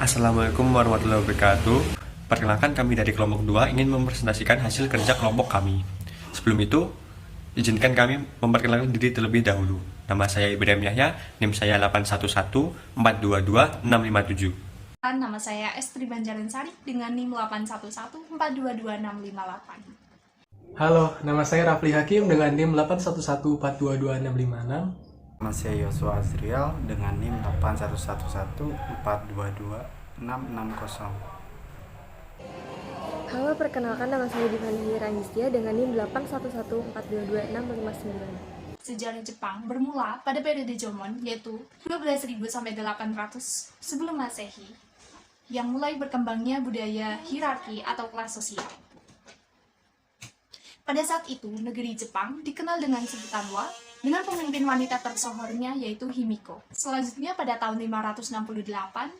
Assalamualaikum warahmatullahi wabarakatuh. Perkenalkan, kami dari kelompok 2 ingin mempresentasikan hasil kerja kelompok kami. Sebelum itu, izinkan kami memperkenalkan diri terlebih dahulu. Nama saya Ibrahim Yahya, NIM saya 811422657. Nama saya Estri Banjaransari dengan NIM 811422658. Halo, nama saya Rafli Hakim dengan NIM 811422656. Nama saya Yosua Azriel dengan NIM 811422660. Halo, perkenalkan nama saya Divani Rangistia dengan NIM 811422659. Sejarah Jepang bermula pada periode Jomon, yaitu 12.000 sampai 800 sebelum Masehi, yang mulai berkembangnya budaya hierarki atau kelas sosial. Pada saat itu, negeri Jepang dikenal dengan sebutan Wa, dengan pemimpin wanita tersohornya yaitu Himiko. Selanjutnya pada tahun 568,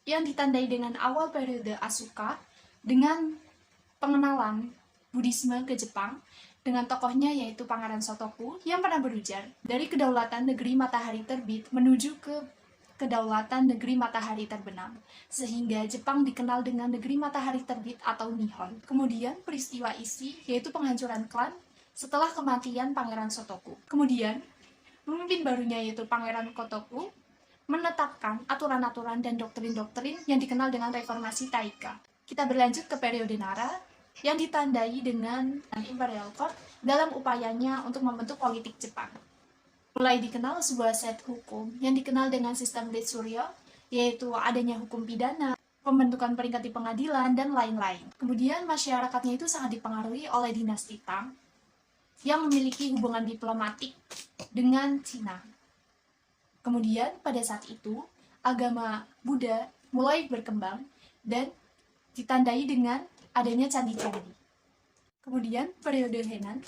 yang ditandai dengan awal periode Asuka, dengan pengenalan Buddhisme ke Jepang, dengan tokohnya yaitu Pangeran Sotoku, yang pernah berujar, dari kedaulatan negeri matahari terbit menuju ke kedaulatan negeri matahari terbenam, sehingga Jepang dikenal dengan negeri matahari terbit atau Nihon. Kemudian peristiwa isi yaitu penghancuran klan setelah kematian Pangeran Sotoku. Kemudian pemimpin barunya yaitu Pangeran Kotoku menetapkan aturan-aturan dan doktrin-doktrin yang dikenal dengan reformasi Taika. Kita berlanjut ke periode Nara yang ditandai dengan Imperial Court dalam upayanya untuk membentuk politik Jepang. Mulai dikenal sebuah set hukum yang dikenal dengan sistem Retsuryo, yaitu adanya hukum pidana, pembentukan peringkat di pengadilan, dan lain-lain. Kemudian masyarakatnya itu sangat dipengaruhi oleh dinasti Tang yang memiliki hubungan diplomatik dengan Cina. Kemudian pada saat itu, agama Buddha mulai berkembang dan ditandai dengan adanya candi-candi. Kemudian periode Henan,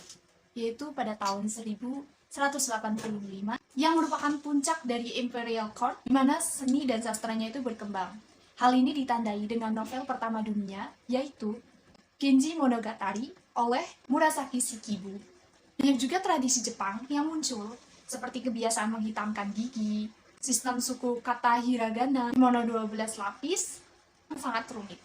yaitu pada tahun 1185, yang merupakan puncak dari Imperial Court, di mana seni dan sastranya itu berkembang. Hal ini ditandai dengan novel pertama dunia, yaitu Genji Monogatari oleh Murasaki Shikibu. Banyak juga tradisi Jepang yang muncul, seperti kebiasaan menghitamkan gigi, sistem suku kata hiragana, kimono 12 lapis, yang sangat rumit.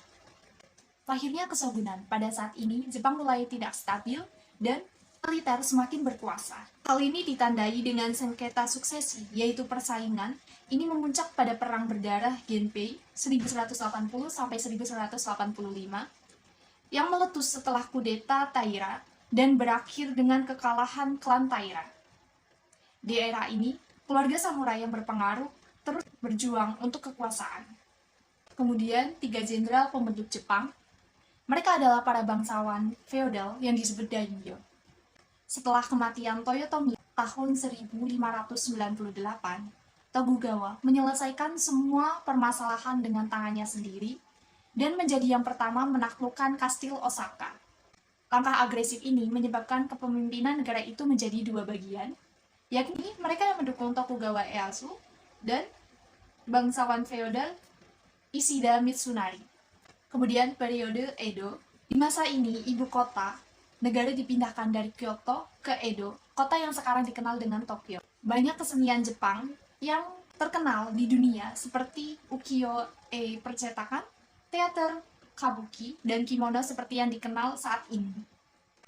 Lahirnya kesogunan. Pada saat ini, Jepang mulai tidak stabil dan militer semakin berkuasa. Hal ini ditandai dengan sengketa suksesi, yaitu persaingan. Ini memuncak pada Perang Berdarah Genpei 1180 sampai 1185 yang meletus setelah kudeta Taira dan berakhir dengan kekalahan klan Taira. Di era ini, keluarga samurai yang berpengaruh terus berjuang untuk kekuasaan. Kemudian, 3 jenderal pembentuk Jepang. Mereka adalah para bangsawan feodal yang disebut daimyo. Setelah kematian Toyotomi tahun 1598, Tokugawa menyelesaikan semua permasalahan dengan tangannya sendiri dan menjadi yang pertama menaklukkan kastil Osaka. Langkah agresif ini menyebabkan kepemimpinan negara itu menjadi 2 bagian, yakni mereka yang mendukung Tokugawa Ieyasu dan bangsawan feodal Ishida Mitsunari. Kemudian periode Edo, di masa ini ibu kota negara dipindahkan dari Kyoto ke Edo, kota yang sekarang dikenal dengan Tokyo. Banyak kesenian Jepang yang terkenal di dunia seperti ukiyo-e percetakan, teater, kabuki, dan kimono seperti yang dikenal saat ini.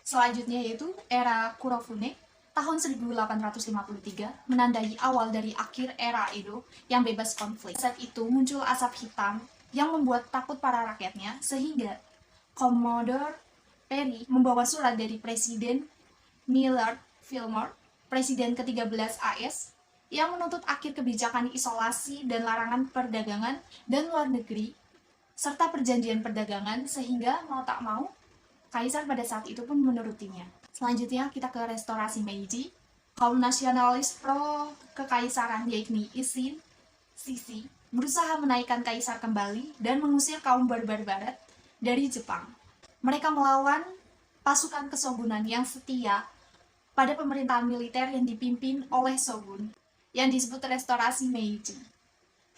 Selanjutnya yaitu era Kurofune, tahun 1853, menandai awal dari akhir era Edo yang bebas konflik. Saat itu muncul asap hitam yang membuat takut para rakyatnya, sehingga Commodore Perry membawa surat dari Presiden Millard Fillmore, Presiden ke-13 AS, yang menuntut akhir kebijakan isolasi dan larangan perdagangan dan luar negeri, serta perjanjian perdagangan, sehingga mau tak mau, Kaisar pada saat itu pun menurutinya. Selanjutnya kita ke restorasi Meiji. Kaum nasionalis pro kekaisaran yakni Isshin Sisi berusaha menaikkan kaisar kembali dan mengusir kaum barbar barat dari Jepang. Mereka melawan pasukan kesogunan yang setia pada pemerintahan militer yang dipimpin oleh shogun, yang disebut restorasi Meiji.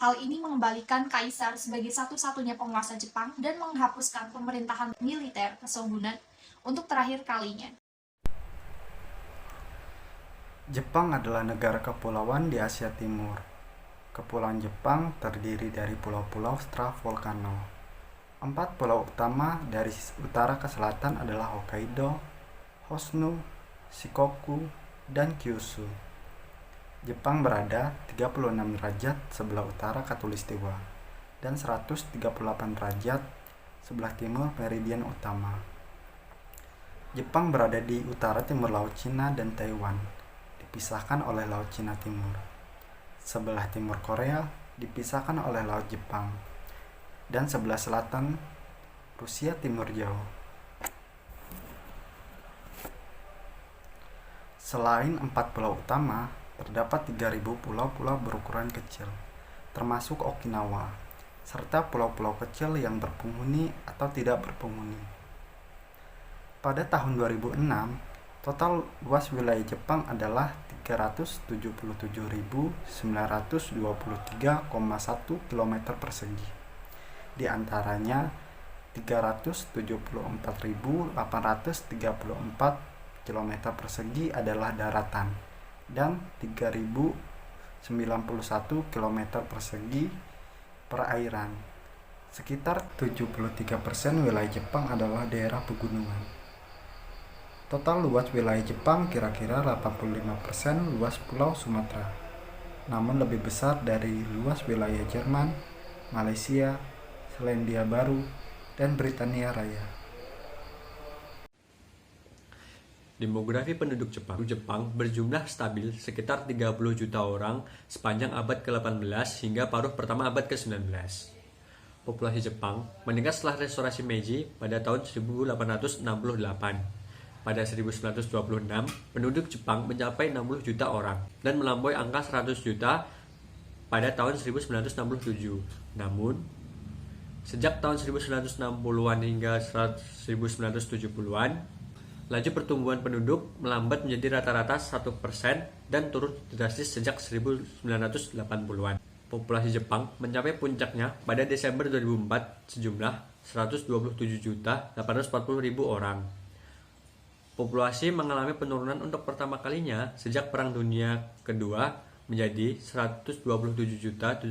Hal ini mengembalikan kaisar sebagai satu-satunya penguasa Jepang dan menghapuskan pemerintahan militer kesogunan untuk terakhir kalinya. Jepang adalah negara kepulauan di Asia Timur. Kepulauan Jepang terdiri dari pulau-pulau stratovolcano. 4 pulau utama dari utara ke selatan adalah Hokkaido, Honshu, Shikoku, dan Kyushu. Jepang berada 36 derajat sebelah utara Khatulistiwa dan 138 derajat sebelah timur meridian utama. Jepang berada di utara timur Laut Cina dan Taiwan, dipisahkan oleh Laut Cina Timur. Sebelah timur Korea dipisahkan oleh Laut Jepang, dan sebelah selatan Rusia Timur Jauh. Selain 4 pulau utama, terdapat 3.000 pulau-pulau berukuran kecil, termasuk Okinawa, serta pulau-pulau kecil yang berpenghuni atau tidak berpenghuni. Pada tahun 2006, total luas wilayah Jepang adalah 377.923,1 km persegi. Di antaranya 374.834 km persegi adalah daratan dan 3.091 km persegi perairan. Sekitar 73% wilayah Jepang adalah daerah pegunungan. Total luas wilayah Jepang kira-kira 85% luas Pulau Sumatera, namun lebih besar dari luas wilayah Jerman, Malaysia, Selandia Baru, dan Britania Raya. Demografi penduduk Jepang berjumlah stabil sekitar 30 juta orang sepanjang abad ke-18 hingga paruh pertama abad ke-19. Populasi Jepang meningkat setelah restorasi Meiji pada tahun 1868. Pada 1926, penduduk Jepang mencapai 60 juta orang dan melampaui angka 100 juta pada tahun 1967. Namun, sejak tahun 1960-an hingga 1970-an, laju pertumbuhan penduduk melambat menjadi rata-rata 1% dan turun drastis sejak 1980-an. Populasi Jepang mencapai puncaknya pada Desember 2004 sejumlah 127.840.000 orang. Populasi mengalami penurunan untuk pertama kalinya sejak Perang Dunia Kedua menjadi 127.770.000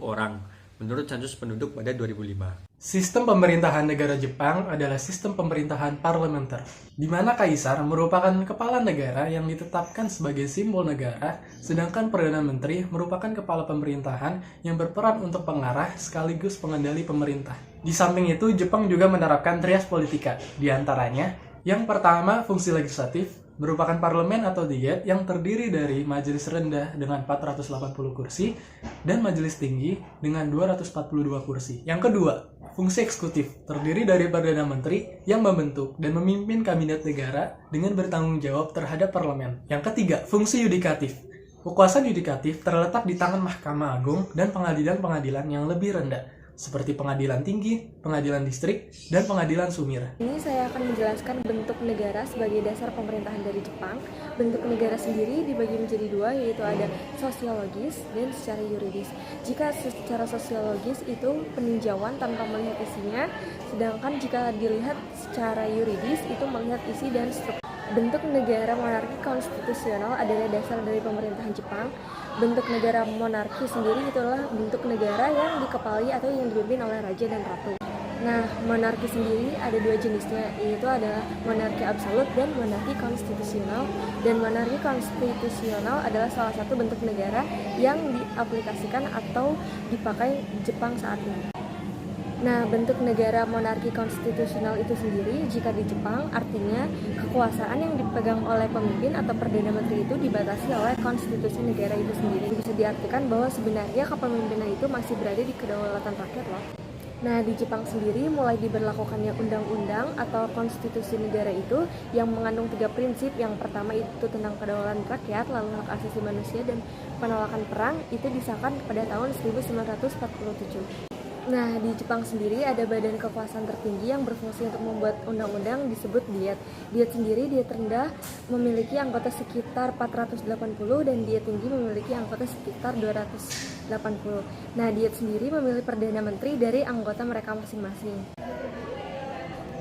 orang menurut sensus penduduk pada 2005. Sistem pemerintahan negara Jepang adalah sistem pemerintahan parlementer, di mana kaisar merupakan kepala negara yang ditetapkan sebagai simbol negara, sedangkan Perdana Menteri merupakan kepala pemerintahan yang berperan untuk pengarah sekaligus pengendali pemerintah. Di samping itu, Jepang juga menerapkan trias politika, di antaranya yang pertama fungsi legislatif, merupakan parlemen atau diet yang terdiri dari majelis rendah dengan 480 kursi dan majelis tinggi dengan 242 kursi. Yang kedua, fungsi eksekutif, terdiri dari Perdana Menteri yang membentuk dan memimpin kabinet negara dengan bertanggung jawab terhadap parlemen. Yang ketiga, fungsi yudikatif. Kekuasaan yudikatif terletak di tangan Mahkamah Agung dan pengadilan-pengadilan yang lebih rendah, seperti pengadilan tinggi, pengadilan distrik, dan pengadilan sumir. Ini saya akan menjelaskan bentuk negara sebagai dasar pemerintahan dari Jepang. Bentuk negara sendiri dibagi menjadi dua, yaitu ada sosiologis dan secara yuridis. Jika secara sosiologis itu peninjauan tanpa melihat isinya, sedangkan jika dilihat secara yuridis itu melihat isi dan struktur. Bentuk negara monarki konstitusional adalah dasar dari pemerintahan Jepang. Bentuk negara monarki sendiri itulah bentuk negara yang dikepalai atau yang dipimpin oleh raja dan ratu. Nah, monarki sendiri ada dua jenisnya, yaitu adalah monarki absolut dan monarki konstitusional. Dan monarki konstitusional adalah salah satu bentuk negara yang diaplikasikan atau dipakai Jepang saat ini. Nah, bentuk negara monarki konstitusional itu sendiri jika di Jepang artinya kekuasaan yang dipegang oleh pemimpin atau Perdana Menteri itu dibatasi oleh konstitusi negara itu sendiri. Bisa diartikan bahwa sebenarnya kepemimpinan itu masih berada di kedaulatan rakyat loh. Nah, di Jepang sendiri mulai diberlakukannya undang-undang atau konstitusi negara itu yang mengandung 3 prinsip. Yang pertama itu tentang kedaulatan rakyat, lalu hak asasi manusia dan penolakan perang, itu disahkan pada tahun 1947. Nah, di Jepang sendiri ada badan kekuasaan tertinggi yang berfungsi untuk membuat undang-undang disebut Diet. Diet sendiri, diet rendah memiliki anggota sekitar 480 dan diet tinggi memiliki anggota sekitar 280. Nah, Diet sendiri memilih Perdana Menteri dari anggota mereka masing-masing.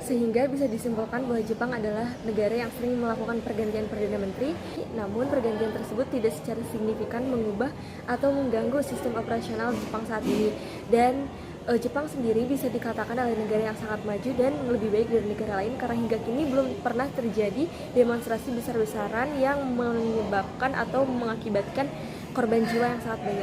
Sehingga bisa disimpulkan bahwa Jepang adalah negara yang sering melakukan pergantian Perdana Menteri, namun pergantian tersebut tidak secara signifikan mengubah atau mengganggu sistem operasional Jepang saat ini. Dan Jepang sendiri bisa dikatakan adalah negara yang sangat maju dan lebih baik dari negara lain karena hingga kini belum pernah terjadi demonstrasi besar-besaran yang menyebabkan atau mengakibatkan korban jiwa yang sangat banyak.